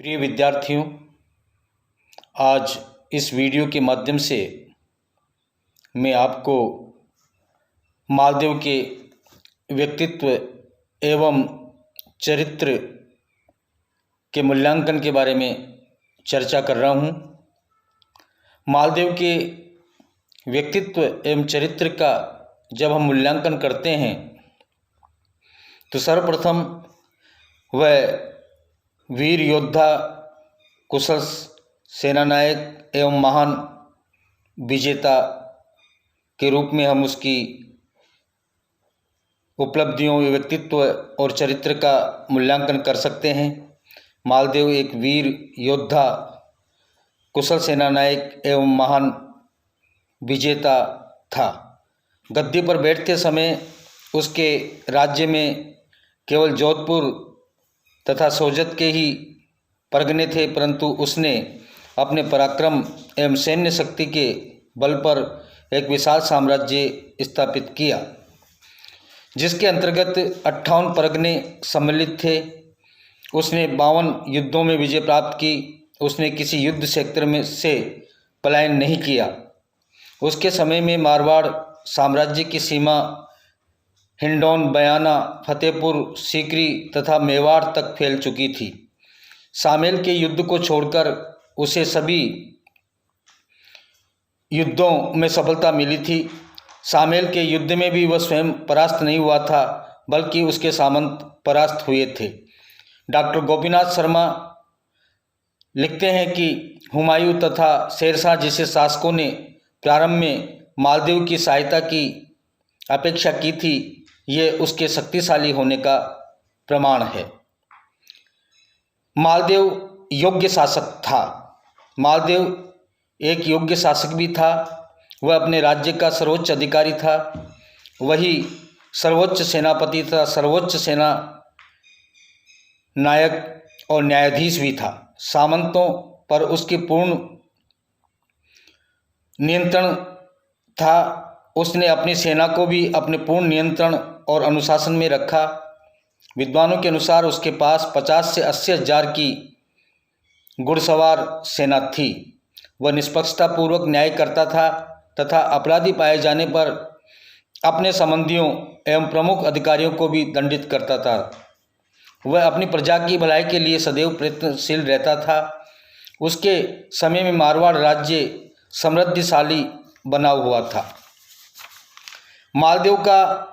प्रिय विद्यार्थियों, आज इस वीडियो के माध्यम से मैं आपको मालदेव के व्यक्तित्व एवं चरित्र के मूल्यांकन के बारे में चर्चा कर रहा हूँ। मालदेव के व्यक्तित्व एवं चरित्र का जब हम मूल्यांकन करते हैं तो सर्वप्रथम वह वीर योद्धा, कुशल सेनानायक एवं महान विजेता के रूप में हम उसकी उपलब्धियों, व्यक्तित्व और चरित्र का मूल्यांकन कर सकते हैं। मालदेव एक वीर योद्धा, कुशल सेनानायक एवं महान विजेता था। गद्दी पर बैठते समय उसके राज्य में केवल जोधपुर तथा सोजत के ही परगने थे, परंतु उसने अपने पराक्रम एवं सैन्य शक्ति के बल पर एक विशाल साम्राज्य स्थापित किया, जिसके अंतर्गत 58 परगने सम्मिलित थे। उसने 52 युद्धों में विजय प्राप्त की। उसने किसी युद्ध क्षेत्र में से पलायन नहीं किया। उसके समय में मारवाड़ साम्राज्य की सीमा हिंडौन, बयाना, फतेहपुर सीकरी तथा मेवाड़ तक फैल चुकी थी। सामेल के युद्ध को छोड़कर उसे सभी युद्धों में सफलता मिली थी। सामेल के युद्ध में भी वह स्वयं परास्त नहीं हुआ था, बल्कि उसके सामंत परास्त हुए थे। डॉक्टर गोपीनाथ शर्मा लिखते हैं कि हुमायूं तथा शेरशाह जैसे शासकों ने प्रारंभ में मालदेव की सहायता की अपेक्षा की थी। ये उसके शक्तिशाली होने का प्रमाण है। मालदेव योग्य शासक था। मालदेव एक योग्य शासक भी था। वह अपने राज्य का सर्वोच्च अधिकारी था। वही सर्वोच्च सेनापति तथा सर्वोच्च सेना नायक और न्यायाधीश भी था। सामंतों पर उसकी पूर्ण नियंत्रण था। उसने अपनी सेना को भी अपने पूर्ण नियंत्रण और अनुशासन में रखा। विद्वानों के अनुसार उसके पास 50 से 80 हजार की घुड़सवार सेना थी। वह निष्पक्षतापूर्वक न्याय करता था तथा अपराधी पाए जाने पर अपने संबंधियों एवं प्रमुख अधिकारियों को भी दंडित करता था। वह अपनी प्रजा की भलाई के लिए सदैव प्रयत्नशील रहता था। उसके समय में मारवाड़ राज्य समृद्धिशाली बना हुआ था। मालदेव का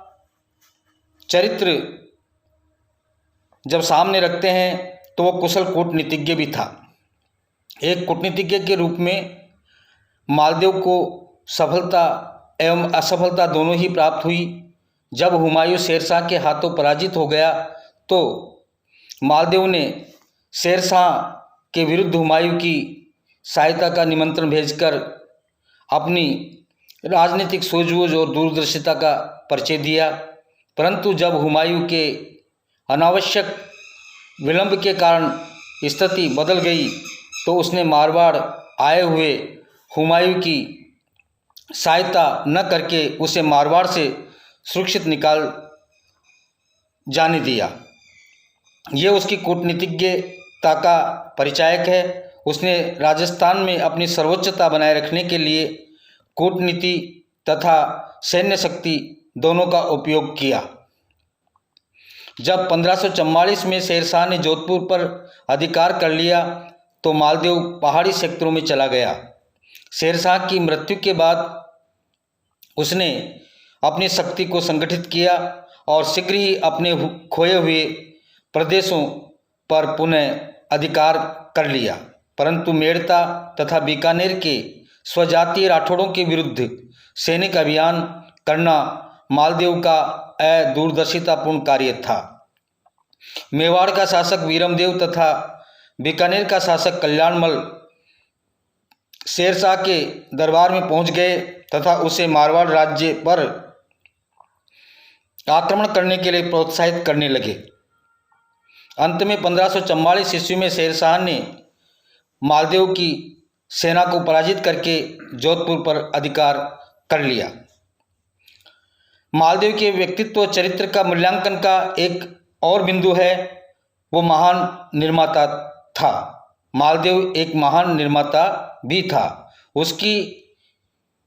चरित्र जब सामने रखते हैं तो वह कुशल कूटनीतिज्ञ भी था। एक कूटनीतिज्ञ के रूप में मालदेव को सफलता एवं असफलता दोनों ही प्राप्त हुई। जब हुमायूं शेरशाह के हाथों पराजित हो गया तो मालदेव ने शेरशाह के विरुद्ध हुमायूं की सहायता का निमंत्रण भेजकर अपनी राजनीतिक सूझबूझ और दूरदर्शिता का परिचय दिया। परंतु जब हुमायूं के अनावश्यक विलंब के कारण स्थिति बदल गई तो उसने मारवाड़ आए हुए हुमायूं की सहायता न करके उसे मारवाड़ से सुरक्षित निकाल जाने दिया। ये उसकी कूटनीतिज्ञता का परिचायक है। उसने राजस्थान में अपनी सर्वोच्चता बनाए रखने के लिए कूटनीति तथा सैन्य शक्ति दोनों का उपयोग किया। जब 1544 में शेरशाह ने जोधपुर पर अधिकार कर लिया तो मालदेव पहाड़ी क्षेत्रों में चला गया। शेरशाह की मृत्यु के बाद उसने अपनी शक्ति को संगठित किया और शीघ्र ही अपने खोए हुए प्रदेशों पर पुनः अधिकार कर लिया। परंतु मेड़ता तथा बीकानेर के स्वजातीय राठौड़ों के विरुद्ध सैनिक अभियान करना मालदेव का दूरदर्शितापूर्ण कार्य था। मेवाड़ का शासक वीरमदेव तथा बीकानेर का शासक कल्याणमल शेरशाह के दरबार में पहुंच गए तथा उसे मारवाड़ राज्य पर आक्रमण करने के लिए प्रोत्साहित करने लगे। अंत में 1544 ईस्वी में शेरशाह ने मालदेव की सेना को पराजित करके जोधपुर पर अधिकार कर लिया। मालदेव के व्यक्तित्व चरित्र का मूल्यांकन का एक और बिंदु है, वो महान निर्माता था। मालदेव एक महान निर्माता भी था। उसकी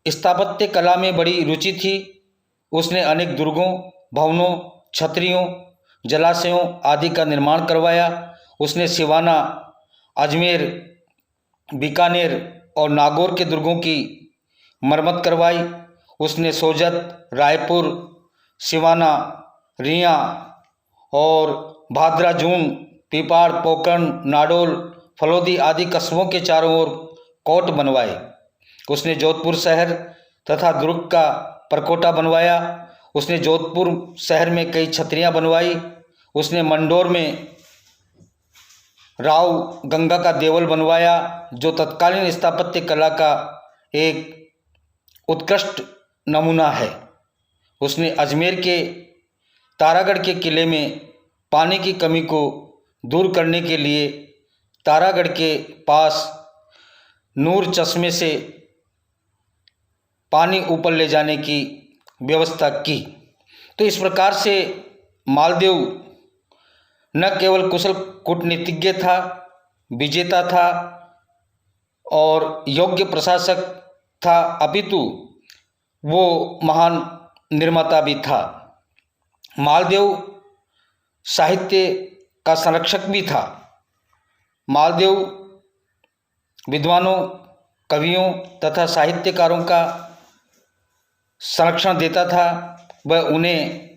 स्थापत्य कला में बड़ी रुचि थी। उसने अनेक दुर्गों, भवनों, छतरियों, जलाशयों आदि का निर्माण करवाया। उसने सिवाना, अजमेर, बीकानेर और नागौर के दुर्गों की मरम्मत करवाई। उसने सोजत, रायपुर, सिवाना, रिया और भादरा, जून, पीपाड़, पोकरण, नाडोल, फलोदी आदि कस्बों के चारों ओर कोट बनवाए। उसने जोधपुर शहर तथा दुर्ग का परकोटा बनवाया। उसने जोधपुर शहर में कई छतरियाँ बनवाई। उसने मंडोर में राव गंगा का देवल बनवाया, जो तत्कालीन स्थापत्य कला का एक उत्कृष्ट नमूना है। उसने अजमेर के तारागढ़ के किले में पानी की कमी को दूर करने के लिए तारागढ़ के पास नूर चश्मे से पानी ऊपर ले जाने की व्यवस्था की। तो इस प्रकार से मालदेव न केवल कुशल कूटनीतिज्ञ था, विजेता था और योग्य प्रशासक था, अपितु वो महान निर्माता भी था। मालदेव साहित्य का संरक्षक भी था। मालदेव विद्वानों, कवियों तथा साहित्यकारों का संरक्षण देता था। वह उन्हें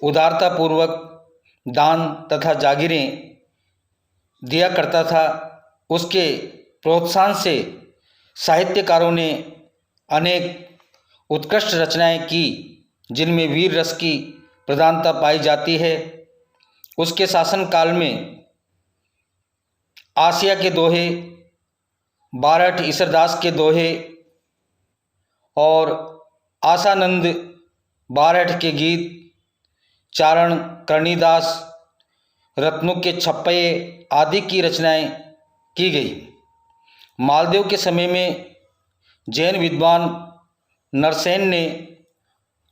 उदारतापूर्वक दान तथा जागीरें दिया करता था। उसके प्रोत्साहन से साहित्यकारों ने अनेक उत्कृष्ट रचनाएं की, जिनमें वीर रस की प्रधानता पाई जाती है। उसके शासनकाल में आसिया के दोहे, बारठ ईसरदास के दोहे और आसानंद बारठ के गीत, चारण, करनीदास, रत्नों के छप्पये आदि की रचनाएं की गई। मालदेव के समय में जैन विद्वान नरसेन ने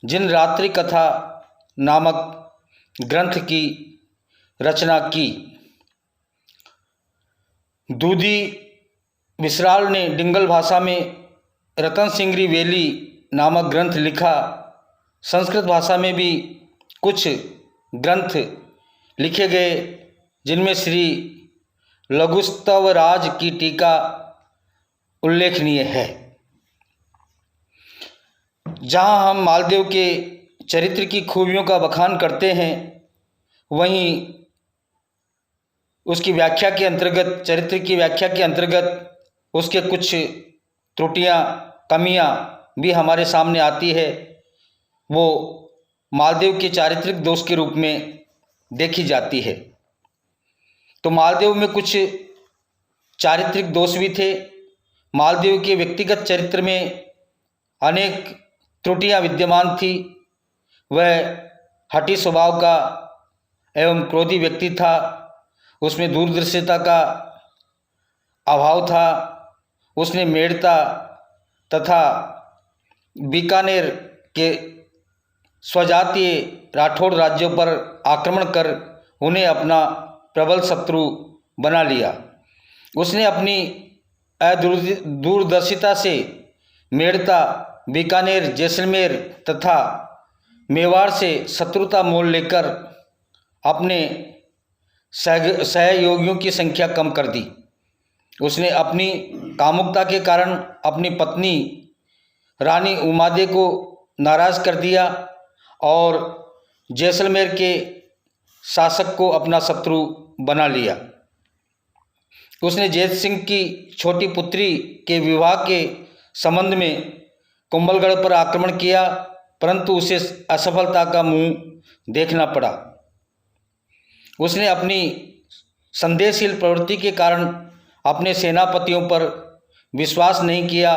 जिन रात्रि कथा नामक ग्रंथ की रचना की, दूधी विसराल ने डिंगल भाषा में रतन सिंगरी वेली नामक ग्रंथ लिखा। संस्कृत भाषा में भी कुछ ग्रंथ लिखे गए, जिनमें श्री लघुस्तवराज की टीका उल्लेखनीय है। जहाँ हम मालदेव के चरित्र की खूबियों का बखान करते हैं, वहीं उसकी व्याख्या के अंतर्गत, चरित्र की व्याख्या के अंतर्गत उसके कुछ त्रुटियां, कमियां भी हमारे सामने आती है। वो मालदेव के चारित्रिक दोष के रूप में देखी जाती है। तो मालदेव में कुछ चारित्रिक दोष भी थे। मालदेव के व्यक्तिगत चरित्र में अनेक त्रुटियां विद्यमान थी। वह हठी स्वभाव का एवं क्रोधी व्यक्ति था। उसमें दूरदर्शिता का अभाव था। उसने मेड़ता तथा बीकानेर के स्वजातीय राठौड़ राज्यों पर आक्रमण कर उन्हें अपना प्रबल शत्रु बना लिया। उसने अपनी दूरदर्शिता से मेड़ता, बीकानेर, जैसलमेर तथा मेवाड़ से शत्रुता मोल लेकर अपने सहयोगियों की संख्या कम कर दी। उसने अपनी कामुकता के कारण अपनी पत्नी रानी उमादे को नाराज़ कर दिया और जैसलमेर के शासक को अपना शत्रु बना लिया। उसने जैत सिंह की छोटी पुत्री के विवाह के संबंध में कुंभलगढ़ पर आक्रमण किया, परंतु उसे असफलता का मुंह देखना पड़ा। उसने अपनी संदेहशील प्रवृत्ति के कारण अपने सेनापतियों पर विश्वास नहीं किया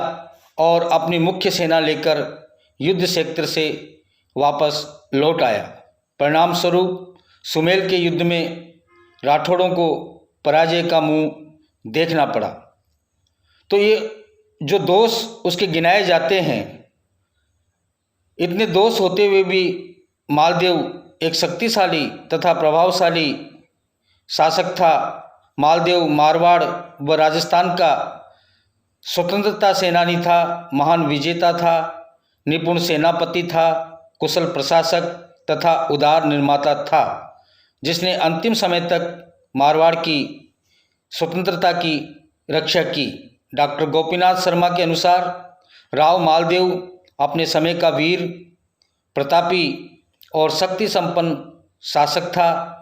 और अपनी मुख्य सेना लेकर युद्ध क्षेत्र से वापस लौट आया। परिणाम स्वरूप सुमेल के युद्ध में राठौड़ों को पराजय का मुंह देखना पड़ा। तो ये जो दोष उसके गिनाए जाते हैं, इतने दोष होते हुए भी मालदेव एक शक्तिशाली तथा प्रभावशाली शासक था। मालदेव मारवाड़ व राजस्थान का स्वतंत्रता सेनानी था, महान विजेता था, निपुण सेनापति था, कुशल प्रशासक तथा उदार निर्माता था, जिसने अंतिम समय तक मारवाड़ की स्वतंत्रता की रक्षा की। डॉक्टर गोपीनाथ शर्मा के अनुसार राव मालदेव अपने समय का वीर, प्रतापी और शक्ति संपन्न शासक था।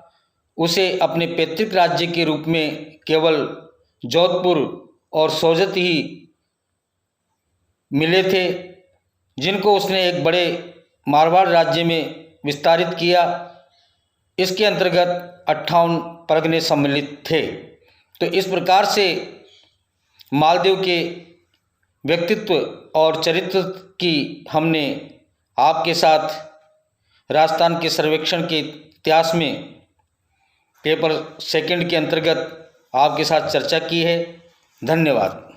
उसे अपने पैतृक राज्य के रूप में केवल जोधपुर और सोजत ही मिले थे, जिनको उसने एक बड़े मारवाड़ राज्य में विस्तारित किया। इसके अंतर्गत 58 परगने सम्मिलित थे। तो इस प्रकार से मालदेव के व्यक्तित्व और चरित्र की हमने आपके साथ राजस्थान के सर्वेक्षण के इतिहास में पेपर सेकंड के अंतर्गत आपके साथ चर्चा की है। धन्यवाद।